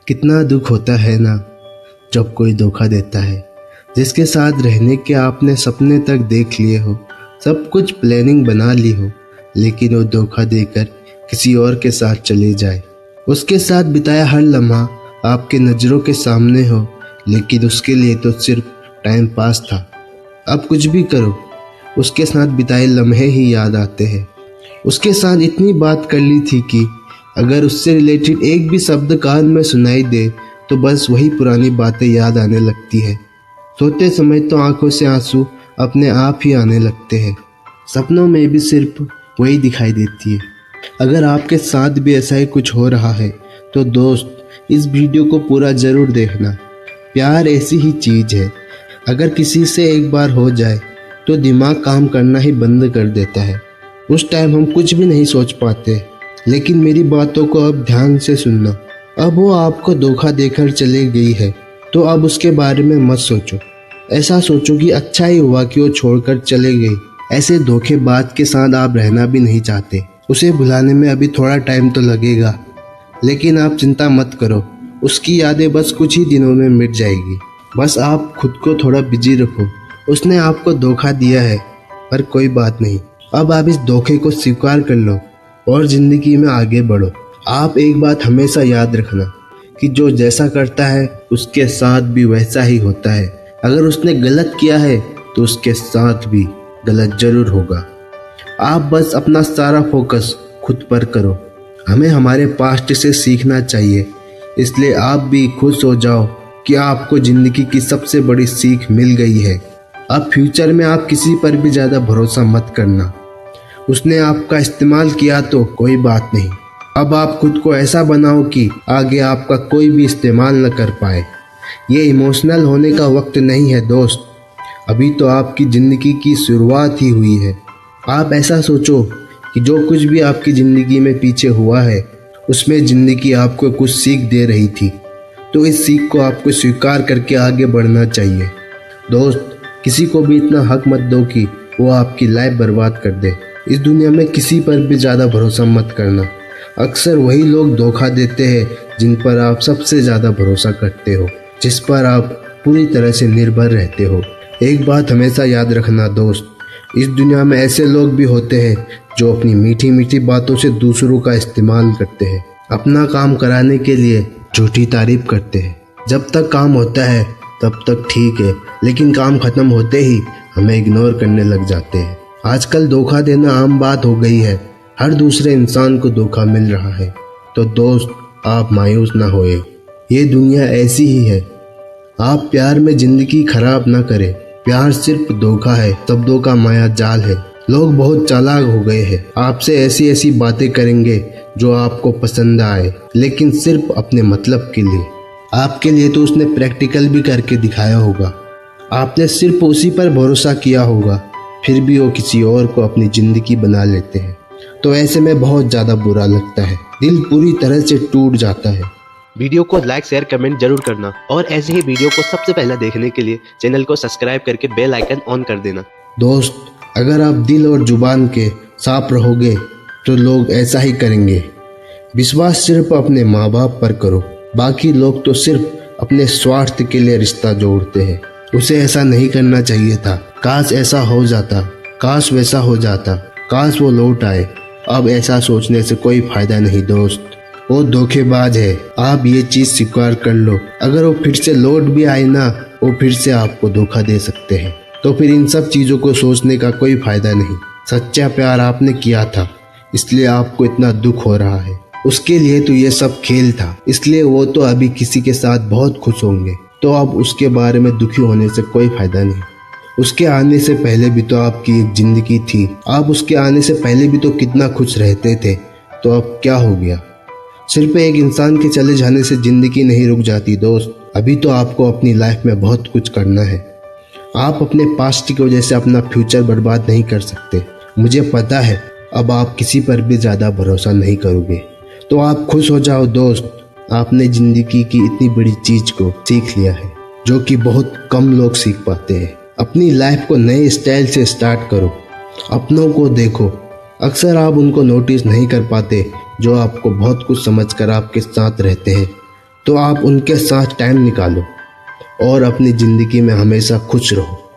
कितना दुख होता है ना जब कोई धोखा देता है, जिसके साथ रहने के आपने सपने तक देख लिए हो, सब कुछ प्लानिंग बना ली हो, लेकिन वो धोखा देकर किसी और के साथ चले जाए। उसके साथ बिताया हर लम्हा आपके नज़रों के सामने हो, लेकिन उसके लिए तो सिर्फ टाइम पास था। अब कुछ भी करो, उसके साथ बिताए लम्हे ही याद आते हैं। उसके साथ इतनी बात कर ली थी कि अगर उससे रिलेटेड एक भी शब्द कान में सुनाई दे तो बस वही पुरानी बातें याद आने लगती है। सोते समय तो आंखों से आंसू अपने आप ही आने लगते हैं। सपनों में भी सिर्फ वही दिखाई देती है। अगर आपके साथ भी ऐसा ही कुछ हो रहा है तो दोस्त, इस वीडियो को पूरा ज़रूर देखना। प्यार ऐसी ही चीज़ है, अगर किसी से एक बार हो जाए तो दिमाग काम करना ही बंद कर देता है। उस टाइम हम कुछ भी नहीं सोच पाते, लेकिन मेरी बातों को अब ध्यान से सुनना। अब वो आपको धोखा देकर चली गई है तो अब उसके बारे में मत सोचो। ऐसा सोचो कि अच्छा ही हुआ कि वो छोड़कर चले गई। ऐसे धोखेबाज के साथ आप रहना भी नहीं चाहते। उसे भुलाने में अभी थोड़ा टाइम तो लगेगा, लेकिन आप चिंता मत करो, उसकी यादें बस कुछ ही दिनों में मिट जाएगी। बस आप खुद को थोड़ा बिजी रखो। उसने आपको धोखा दिया है, पर कोई बात नहीं, अब आप इस धोखे को स्वीकार कर लो और ज़िंदगी में आगे बढ़ो। आप एक बात हमेशा याद रखना कि जो जैसा करता है उसके साथ भी वैसा ही होता है। अगर उसने गलत किया है तो उसके साथ भी गलत जरूर होगा। आप बस अपना सारा फोकस खुद पर करो। हमें हमारे पास्ट से सीखना चाहिए, इसलिए आप भी खुश हो जाओ कि आपको ज़िंदगी की सबसे बड़ी सीख मिल गई है। अब फ्यूचर में आप किसी पर भी ज़्यादा भरोसा मत करना। उसने आपका इस्तेमाल किया तो कोई बात नहीं, अब आप खुद को ऐसा बनाओ कि आगे आपका कोई भी इस्तेमाल न कर पाए। ये इमोशनल होने का वक्त नहीं है दोस्त, अभी तो आपकी ज़िंदगी की शुरुआत ही हुई है। आप ऐसा सोचो कि जो कुछ भी आपकी ज़िंदगी में पीछे हुआ है उसमें ज़िंदगी आपको कुछ सीख दे रही थी, तो इस सीख को आपको स्वीकार करके आगे बढ़ना चाहिए। दोस्त, किसी को भी इतना हक मत दो कि वो आपकी लाइफ बर्बाद कर दे। इस दुनिया में किसी पर भी ज़्यादा भरोसा मत करना। अक्सर वही लोग धोखा देते हैं जिन पर आप सबसे ज़्यादा भरोसा करते हो, जिस पर आप पूरी तरह से निर्भर रहते हो। एक बात हमेशा याद रखना दोस्त, इस दुनिया में ऐसे लोग भी होते हैं जो अपनी मीठी मीठी बातों से दूसरों का इस्तेमाल करते हैं, अपना काम कराने के लिए झूठी तारीफ करते हैं। जब तक काम होता है तब तक ठीक है, लेकिन काम खत्म होते ही हमें इग्नोर करने लग जाते हैं। आजकल धोखा देना आम बात हो गई है, हर दूसरे इंसान को धोखा मिल रहा है। तो दोस्त, आप मायूस ना होए, ये दुनिया ऐसी ही है। आप प्यार में जिंदगी खराब ना करें। प्यार सिर्फ धोखा है, शब्दों का माया जाल है। लोग बहुत चालाक हो गए हैं, आपसे ऐसी ऐसी बातें करेंगे जो आपको पसंद आए, लेकिन सिर्फ अपने मतलब के लिए। आपके लिए तो उसने प्रैक्टिकल भी करके दिखाया होगा, आपने सिर्फ उसी पर भरोसा किया होगा, फिर भी वो किसी और को अपनी ज़िंदगी बना लेते हैं। तो ऐसे में बहुत ज़्यादा बुरा लगता है, दिल पूरी तरह से टूट जाता है। वीडियो को लाइक शेयर कमेंट जरूर करना और ऐसे ही वीडियो को सबसे पहले देखने के लिए चैनल को सब्सक्राइब करके बेल आइकन ऑन कर देना। दोस्त, अगर आप दिल और जुबान के साफ रहोगे तो लोग ऐसा ही करेंगे। विश्वास सिर्फ अपने माँ बाप पर करो, बाकी लोग तो सिर्फ अपने स्वार्थ के लिए रिश्ता जोड़ते हैं। उसे ऐसा नहीं करना चाहिए था। काश ऐसा हो जाता, काश वैसा हो जाता, काश वो लौट आए। अब ऐसा सोचने से कोई फायदा नहीं दोस्त, वो धोखेबाज है। आप ये चीज़ स्वीकार कर लो, अगर वो फिर से लौट भी आए ना, वो फिर से आपको धोखा दे सकते हैं। तो फिर इन सब चीज़ों को सोचने का कोई फायदा नहीं। सच्चा प्यार आपने किया था, इसलिए आपको इतना दुख हो रहा है। उसके लिए तो ये सब खेल था, इसलिए वो तो अभी किसी के साथ बहुत खुश होंगे। तो अब उसके बारे में दुखी होने से कोई फायदा नहीं। उसके आने से पहले भी तो आपकी एक जिंदगी थी, आप उसके आने से पहले भी तो कितना खुश रहते थे। तो अब क्या हो गया? सिर्फ एक इंसान के चले जाने से जिंदगी नहीं रुक जाती दोस्त। अभी तो आपको अपनी लाइफ में बहुत कुछ करना है। आप अपने पास्ट की वजह से अपना फ्यूचर बर्बाद नहीं कर सकते। मुझे पता है अब आप किसी पर भी ज़्यादा भरोसा नहीं करोगे। तो आप खुश हो जाओ दोस्त, आपने ज़िंदगी की इतनी बड़ी चीज़ को सीख लिया है जो कि बहुत कम लोग सीख पाते हैं। अपनी लाइफ को नए स्टाइल से स्टार्ट करो, अपनों को देखो। अक्सर आप उनको नोटिस नहीं कर पाते जो आपको बहुत कुछ समझकर आपके साथ रहते हैं। तो आप उनके साथ टाइम निकालो और अपनी ज़िंदगी में हमेशा खुश रहो।